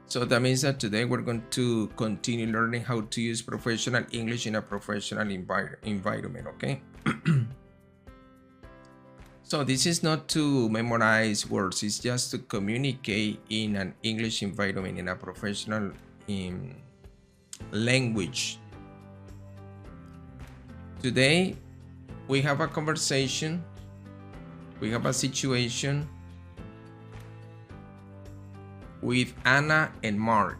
So that means that today we're going to continue learning how to use professional English in a professional environment, okay? So this is not to memorize words, it's just to communicate in an English environment, in a professional language. Today, we have a conversation, we have a situation with Anna and Mark.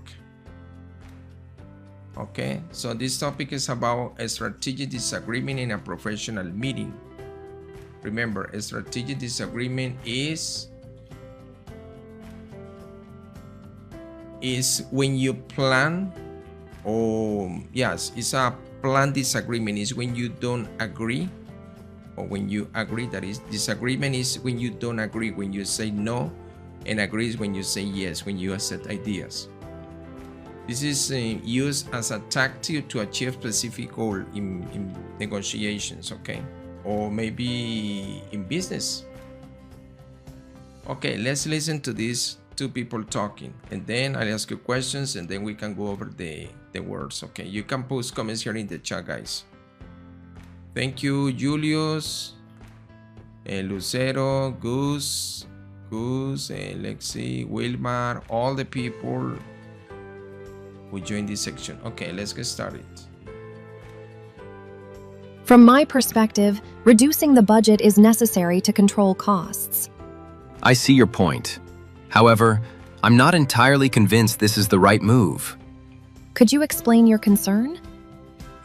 Okay, so this topic is about a strategic disagreement in a professional meeting. Remember, a strategic disagreement is when you plan, it's a planned disagreement is when you don't agree, or when you agree. That is, disagreement is when you don't agree, when you say no, and agree is when you say yes, when you accept ideas. This is used as a tactic to achieve specific goal in negotiations, okay? Or maybe in business. Okay, let's listen to these two people talking, and then I'll ask you questions, and then we can go over the words, okay? You can post comments here in the chat, guys. Thank you, Julius, Lucero, Gus, Lexi, Wilmar, all the people who joined this section. Okay, let's get started. From my perspective, reducing the budget is necessary to control costs. I see your point. However, I'm not entirely convinced this is the right move. Could you explain your concern?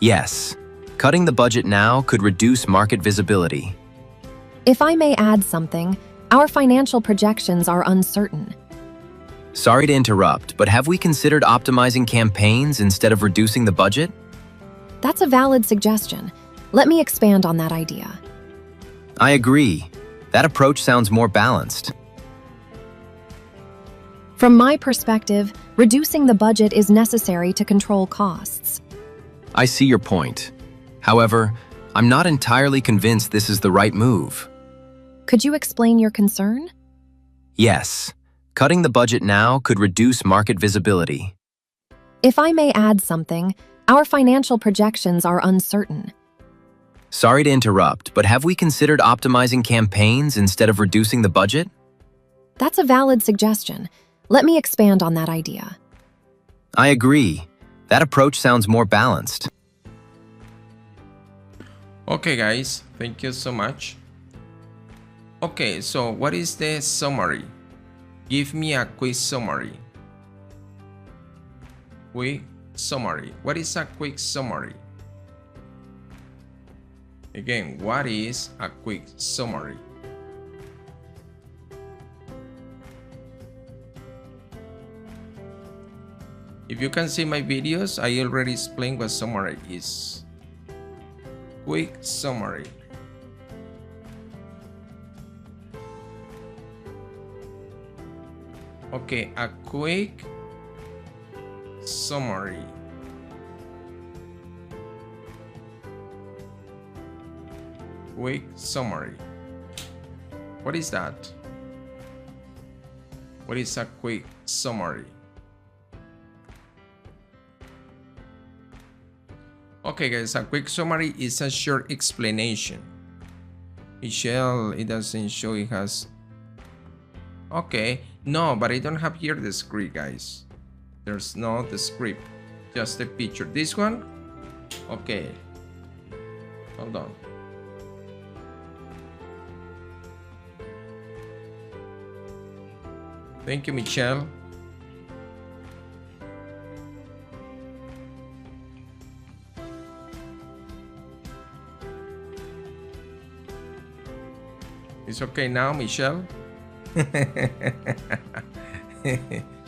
Yes, cutting the budget now could reduce market visibility. If I may add something, our financial projections are uncertain. Sorry to interrupt, but have we considered optimizing campaigns instead of reducing the budget? That's a valid suggestion. Let me expand on that idea. I agree. That approach sounds more balanced. From my perspective, reducing the budget is necessary to control costs. I see your point. However, I'm not entirely convinced this is the right move. Could you explain your concern? Yes, cutting the budget now could reduce market visibility. If I may add something, our financial projections are uncertain. Sorry to interrupt, but have we considered optimizing campaigns instead of reducing the budget? That's a valid suggestion. Let me expand on that idea. I agree. That approach sounds more balanced. Okay, guys, thank you so much. Okay, so what is the summary? Give me a quick summary. Quick summary. What is a quick summary? Again, what is a quick summary? If you can see my videos, I already explained what summary is. Quick summary. Okay, a quick summary. Quick summary. What is that? What is a quick summary? Okay, guys, a quick summary is a short explanation. Michelle, it doesn't show it has. Okay, no, but I don't have here the script, guys. There's no the script, just the picture. This one? Okay. Hold on. Thank you, Michelle. It's okay now, Michelle?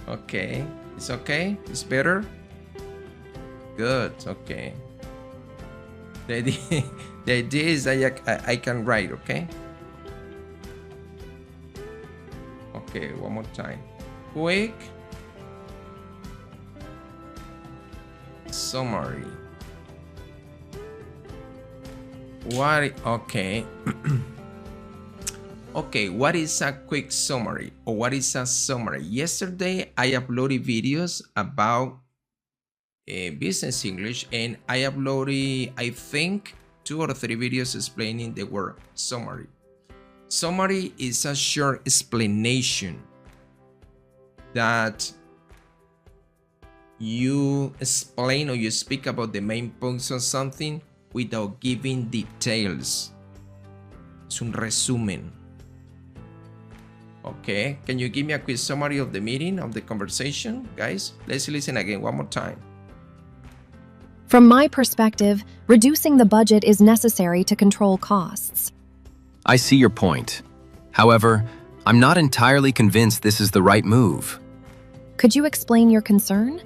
Okay. It's okay? It's better? Good. Okay. The idea is that I can write, okay? Okay, one more time. Quick summary. What? Okay. Okay, what is a quick summary or what is a summary? Yesterday, I uploaded videos about business English and I uploaded, I think, 2 or 3 videos explaining the word summary. Summary is a short explanation that you explain or you speak about the main points of something without giving details. Es un resumen. Okay, can you give me a quick summary of the meeting, of the conversation, guys? Let's listen again one more time. From my perspective, reducing the budget is necessary to control costs. I see your point. However, I'm not entirely convinced this is the right move. Could you explain your concern?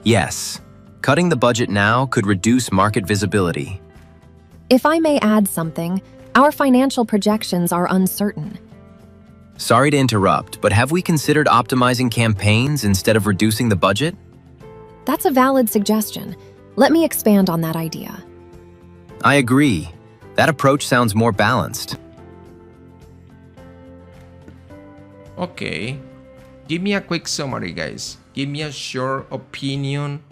Yes, cutting the budget now could reduce market visibility. If I may add something, our financial projections are uncertain. Sorry to interrupt, but have we considered optimizing campaigns instead of reducing the budget? That's a valid suggestion. Let me expand on that idea. I agree. That approach sounds more balanced. Okay, give me a quick summary, guys. Give me a short opinion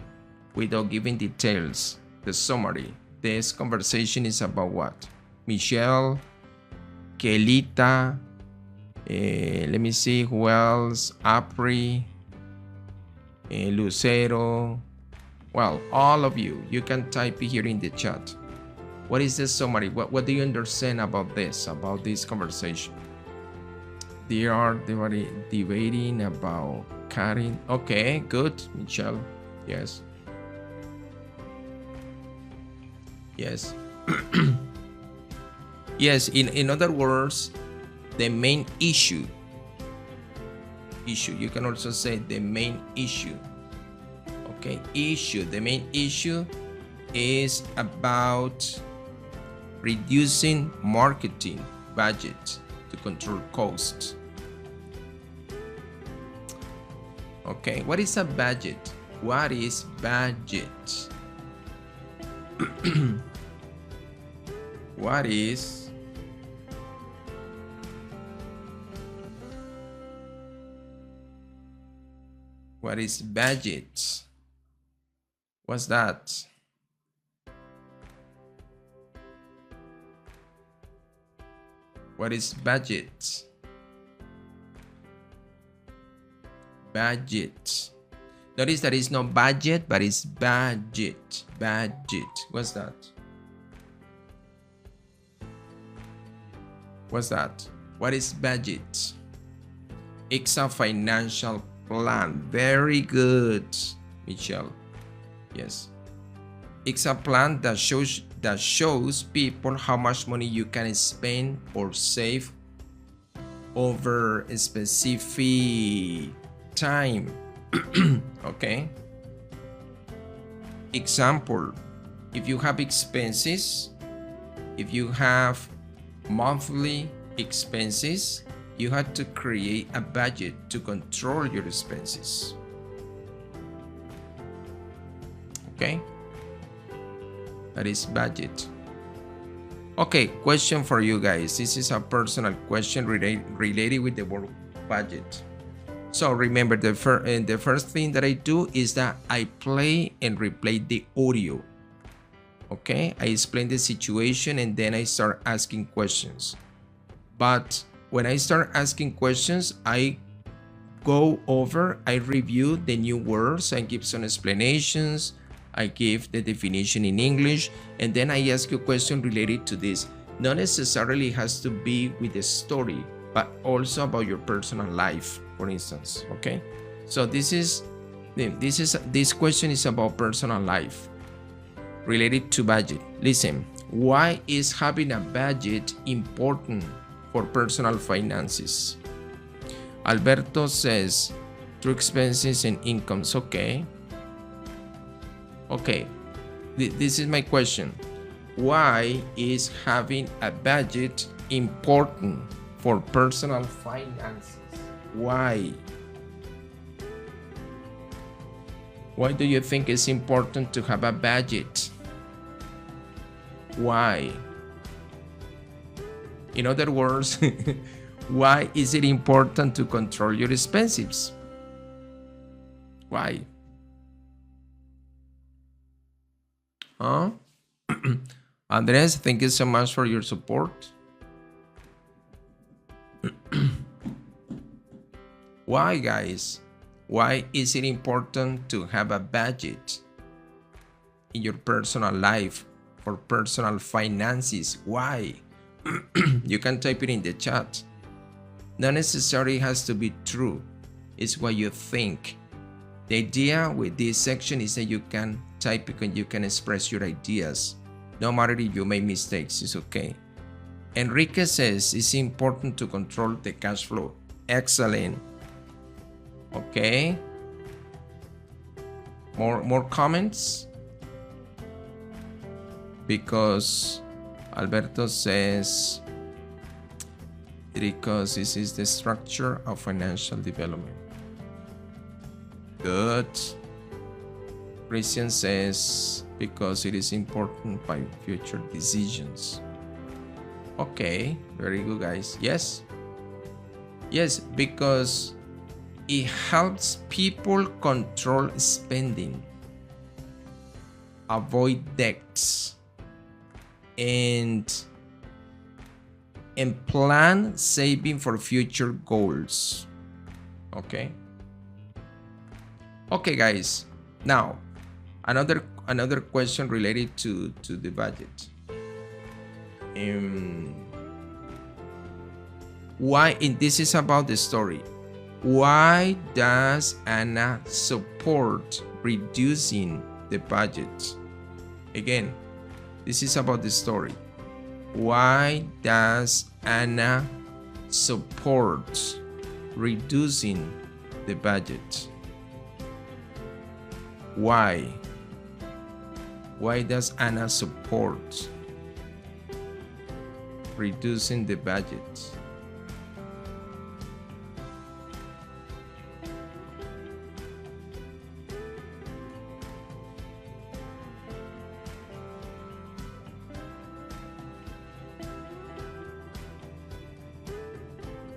without giving details. The summary. This conversation is about what? Michelle, Kelita, let me see who else, Apri, Lucero. Well, all of you can type it here in the chat. What is the summary? What do you understand about this conversation? They are debating about cutting. Okay, good, Michelle. Yes. Yes. Yes, in other words, the main issue. You can also say the main issue. Okay, the main issue is about reducing marketing budget to control costs. Okay, what is a budget? What is budget? What is budget? What's that? What is budget? Budget. Notice that it's not budget, but it's budget. Budget. What's that? What's that? What is budget? It's a financial plan. Very good, Michelle. Yes. It's a plan that shows people how much money you can spend or save over a specific time. Okay. Example, if you have expenses, if you have monthly expenses, you have to create a budget to control your expenses. Okay, that is budget. Okay, question for you guys. This is a personal question related with the word budget. So remember, the first thing that I do is that I play and replay the audio. Okay, I explain the situation and then I start asking questions. But when I start asking questions, I go over, I review the new words, I give some explanations, I give the definition in English, and then I ask you a question related to this. Not necessarily has to be with the story, but also about your personal life, for instance. Okay, so this question is about personal life related to budget. Listen, why is having a budget important for personal finances? Alberto says through expenses and incomes. Okay. Okay, this is my question. Why is having a budget important for personal finances? Why? Why do you think it's important to have a budget? Why? In other words, why is it important to control your expenses? Why? Huh? Andres, thank you so much for your support. Why, guys? Why is it important to have a budget in your personal life for personal finances? Why? You can type it in the chat. Not necessarily has to be true. It's what you think. The idea with this section is that you can type it and you can express your ideas. No matter if you make mistakes, it's okay. Enrique says it's important to control the cash flow. Excellent. Okay. More comments? Because Alberto says, because this is the structure of financial development. Good. Christian says, because it is important by future decisions. Okay, very good, guys. Yes. Yes, because it helps people control spending, avoid debts, and plan saving for future goals. Okay. Okay, guys. Now, another question related to the budget. Why? And this is about the story. Why does Anna support reducing the budget? Again, this is about the story. Why does Anna support reducing the budget? Why? Why does Anna support reducing the budget?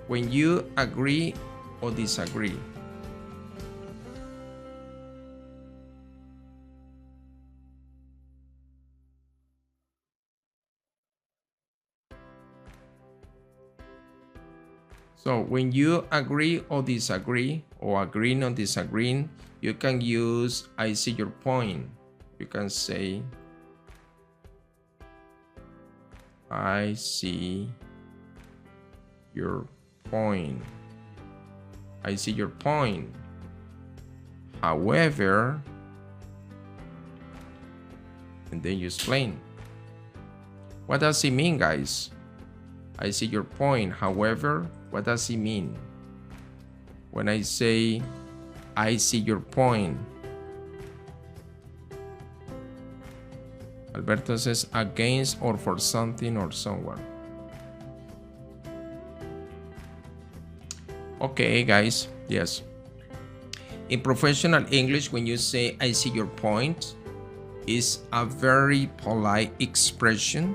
When you agree or disagree. So when you agree or disagree, or agreeing or disagreeing, you can use I see your point. You can say I see your point. I see your point. However, and then you explain. What does it mean, guys? I see your point. However, what does it mean? When I say I see your point, Alberto says against or for something or someone. Okay, guys. Yes. In professional English, when you say I see your point, is a very polite expression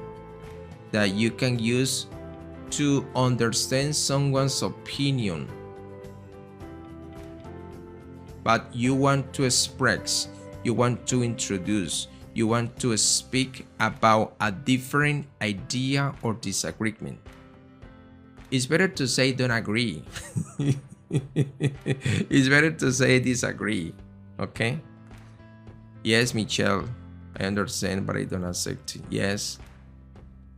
that you can use to understand someone's opinion. But you want to express, you want to introduce, you want to speak about a different idea or disagreement. It's better to say don't agree. It's better to say disagree. Okay? Yes, Michelle, I understand, but I don't accept it. Yes.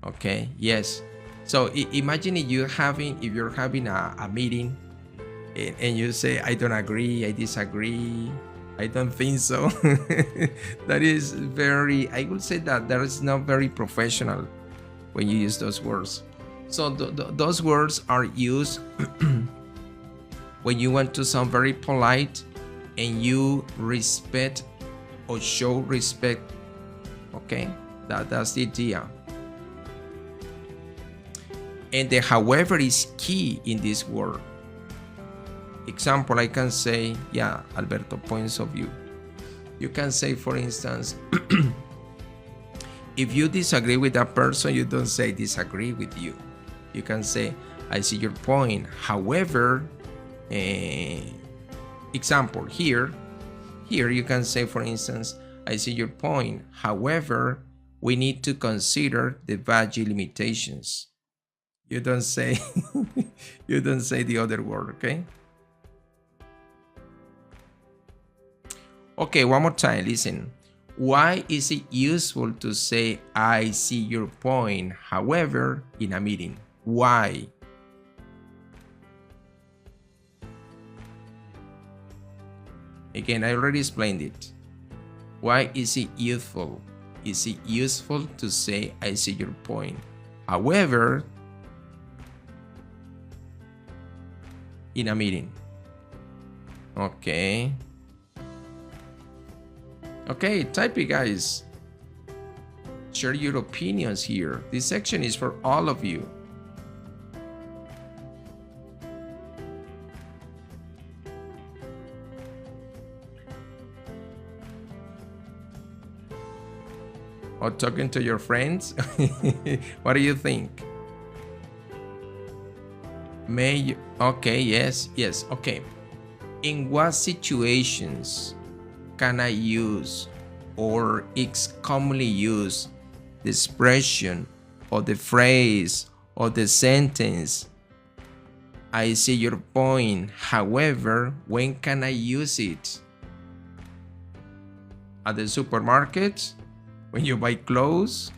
Okay, yes. So imagine if you're having a meeting and you say, I don't agree, I disagree, I don't think so. That is I would say that is not very professional when you use those words. So those words are used when you want to sound very polite and you respect or show respect. Okay, that's the idea. And the however is key in this word. Example, I can say, yeah, Alberto, points of view. You can say, for instance, if you disagree with that person, you don't say disagree with you. You can say, I see your point. However, example here you can say, for instance, I see your point. However, we need to consider the budget limitations. You don't say you don't say the other word, okay? Okay, one more time, listen. Why is it useful to say I see your point, however, in a meeting? Why? Again, I already explained it. Why is it useful? Is it useful to say I see your point? However, in a meeting. Okay. Okay, type it, guys. Share your opinions here. This section is for all of you. Or talking to your friends. What do you think? May you, okay, yes, okay. In what situations can I use, or it's commonly used, the expression or the phrase or the sentence, I see your point, however, when can I use it? At the supermarket? When you buy clothes?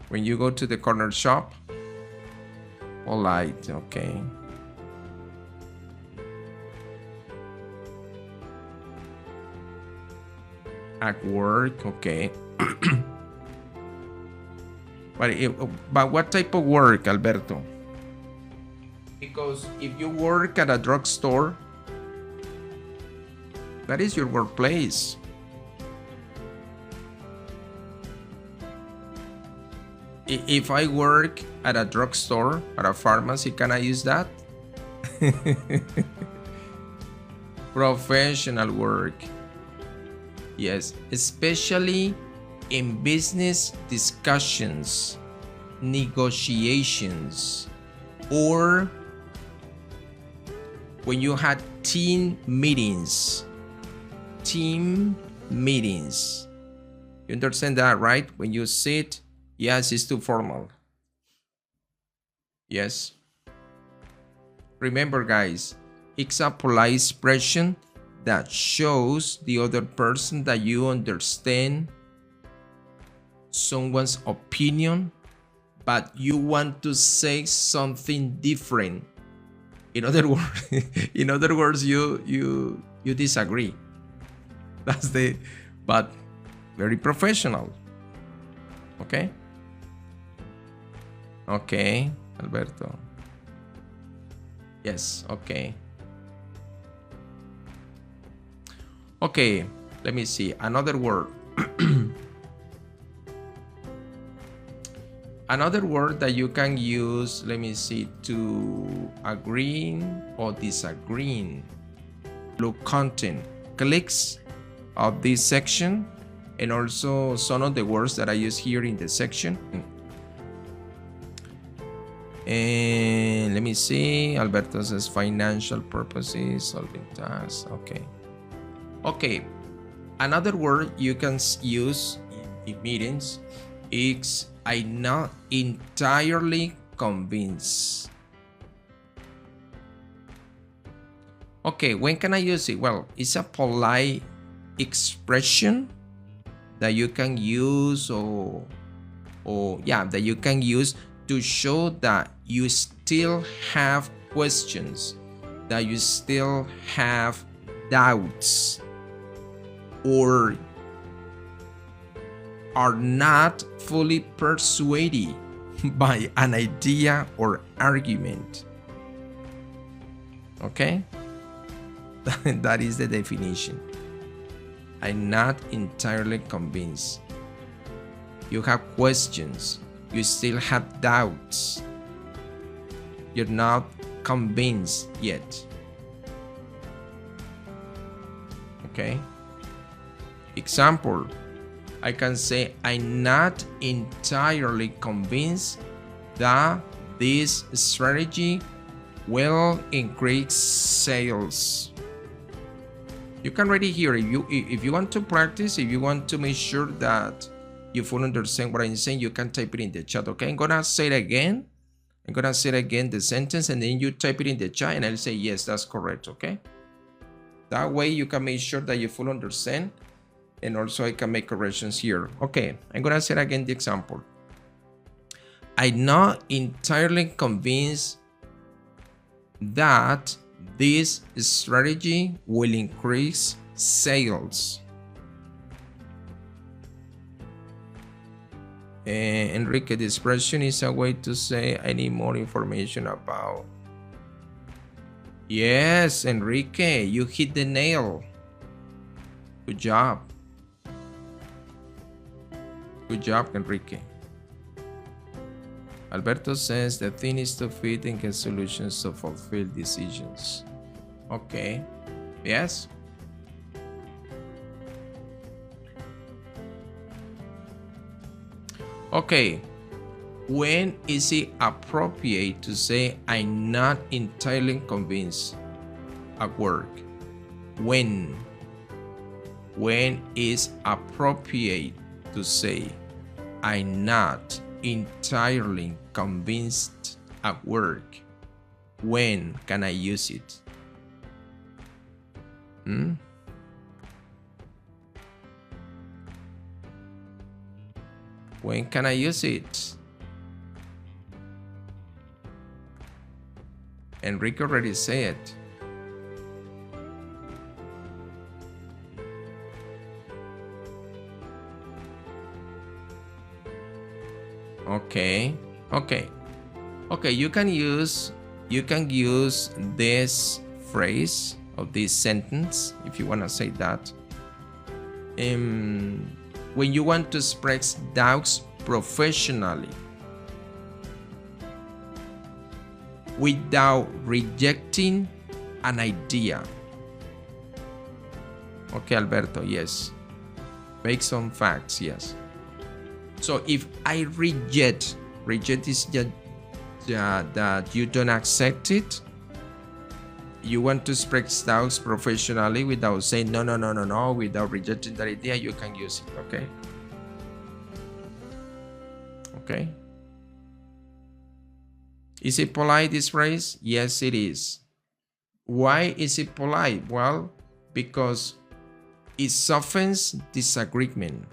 When you go to the corner shop? Polite, okay. At work, okay. But what type of work, Alberto? Because if you work at a drugstore, that is your workplace. If I work at a drugstore, at a pharmacy, can I use that? Professional work. Yes, especially in business discussions, negotiations, or when you had team meetings. Team meetings. You understand that, right? When you sit, yes, it's too formal. Yes. Remember, guys, it's a polite expression that shows the other person that you understand someone's opinion, but you want to say something different. In other words, you disagree. That's but very professional. Okay. Okay, Alberto. Yes, okay. Okay, let me see. Another word. Another word that you can use, let me see, to agreeing or disagreeing. Look content, clicks of this section, and also some of the words that I use here in the section. And let me see, Alberto says financial purposes, solving tasks, okay. Okay, another word you can use in meetings is I'm not entirely convinced. Okay, when can I use it? Well, it's a polite expression that you can use that you can use to show that you still have questions, that you still have doubts, or are not fully persuaded by an idea or argument. Okay? That is the definition. I'm not entirely convinced. You have questions. You still have doubts. You're not convinced yet. Okay? Example, I can say I'm not entirely convinced that this strategy will increase sales. You can read it here. If you want to practice, if you want to make sure that you fully understand what I'm saying, you can type it in the chat. Okay, I'm gonna say it again. I'm gonna say it again, the sentence, and then you type it in the chat and I'll say yes, that's correct. Okay, that way you can make sure that you fully understand, and also I can make corrections here. Okay, I'm gonna say again the example. I'm not entirely convinced that this strategy will increase sales. Enrique, the expression is a way to say I need more information about. Yes, Enrique, you hit the nail. Good job. Good job, Enrique. Alberto says the thing is to fit and get solutions to fulfill decisions. Okay. Yes. Okay. When is it appropriate to say I'm not entirely convinced at work? When? When is appropriate to say I'm not entirely convinced at work? When can I use it? When can I use it? Enrique already said. Okay. You can use this phrase of this sentence if you want to say that. When you want to express doubts professionally without rejecting an idea. Okay, Alberto, yes. Based on facts, yes. So if I reject is just that you don't accept it. You want to express doubts professionally without saying no, without rejecting that idea, you can use it, okay? Okay. Is it polite, this phrase? Yes, it is. Why is it polite? Well, because it softens disagreement.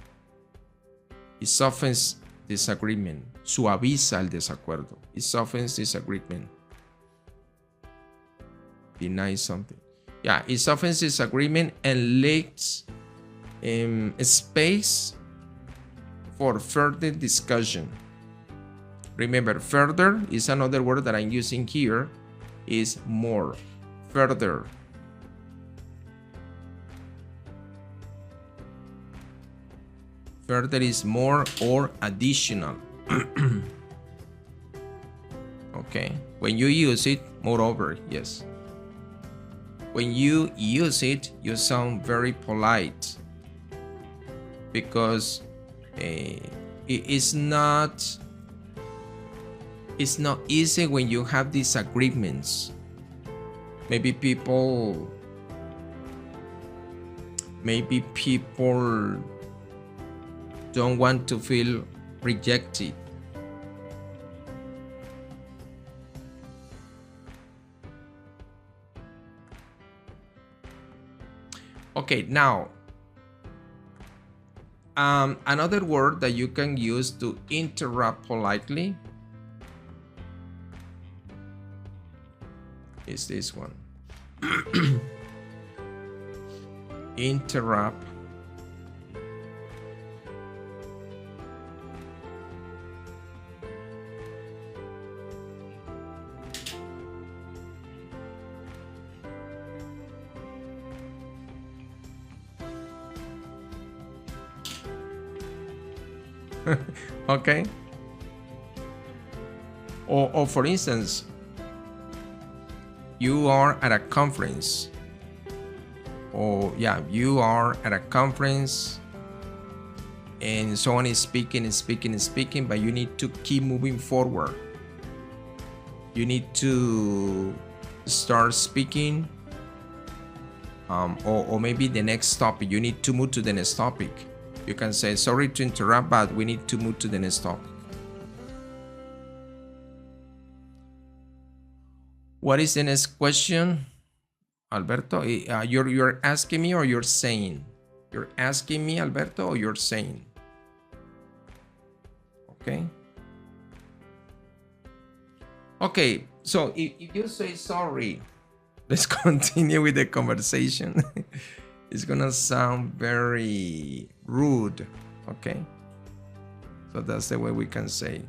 It softens disagreement. Suaviza el desacuerdo. It softens disagreement. Deny something. Yeah, it softens disagreement and leaves space for further discussion. Remember, further is another word that I'm using here, is more. Further. Further is more or additional. Okay. When you use it, moreover, yes. When you use it, you sound very polite because it's not easy when you have disagreements. Maybe people don't want to feel rejected. Okay, now another word that you can use to interrupt politely is this one. Interrupt. Okay. Or for instance, you are at a conference. You are at a conference and someone is speaking, but you need to keep moving forward. you need to start speaking, or maybe the next topic, you need to move to the next topic. You can say, sorry to interrupt, but we need to move to the next topic. What is the next question, Alberto? You're asking me or you're saying? You're asking me, Alberto, or you're saying? Okay. Okay, so if you say sorry, let's continue with the conversation. It's gonna sound very rude, okay? So that's the way we can say.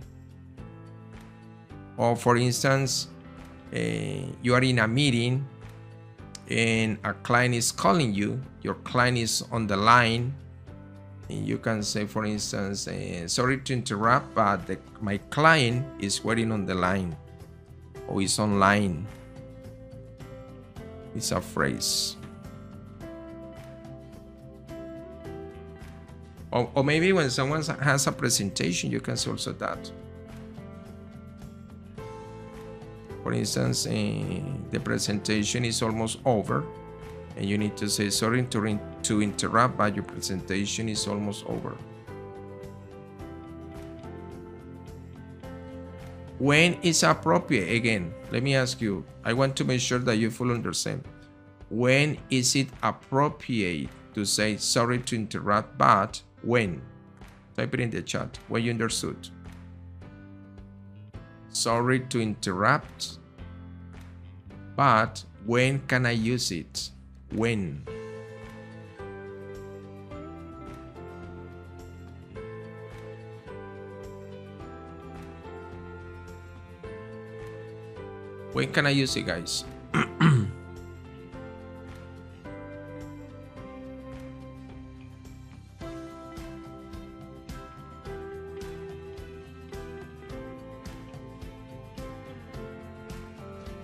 Or for instance, you are in a meeting and a client is calling you, your client is on the line, and you can say, for instance, sorry to interrupt, but my client is waiting on the line, or is online. It's a phrase. Or maybe when someone has a presentation, you can say also that. For instance, the presentation is almost over, and you need to say, sorry to interrupt, but your presentation is almost over. When is appropriate? Again, let me ask you, I want to make sure that you fully understand. When is it appropriate to say, sorry to interrupt, but when? Type it in the chat, when you understood. Sorry to interrupt, but when can I use it? When? When can I use it, guys?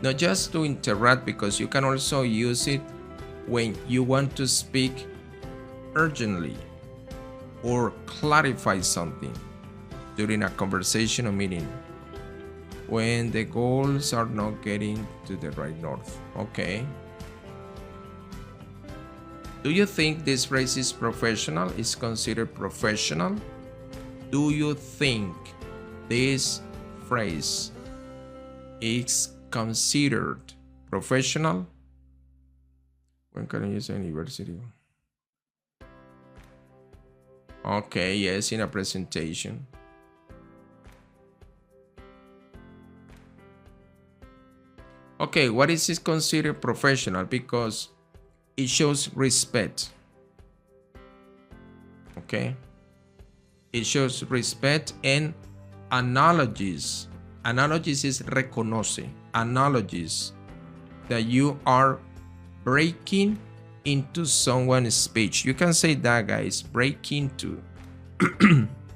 Not just to interrupt, because you can also use it when you want to speak urgently or clarify something during a conversation or meeting, when the goals are not getting to the right north. Okay. Do you think this phrase is professional? Is considered professional? Do you think this phrase is considered professional? When can I use university? Okay, yes, in a presentation. Okay, what is this considered professional? Because it shows respect. Okay, it shows respect and analogies. Analogies is reconoce. Analogies that you are breaking into someone's speech. You can say that, guys, break into.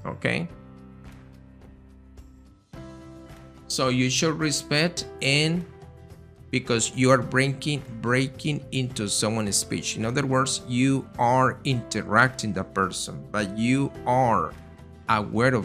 Okay, so you show respect, and because you are breaking into someone's speech. In other words, you are interacting the person, but you are aware of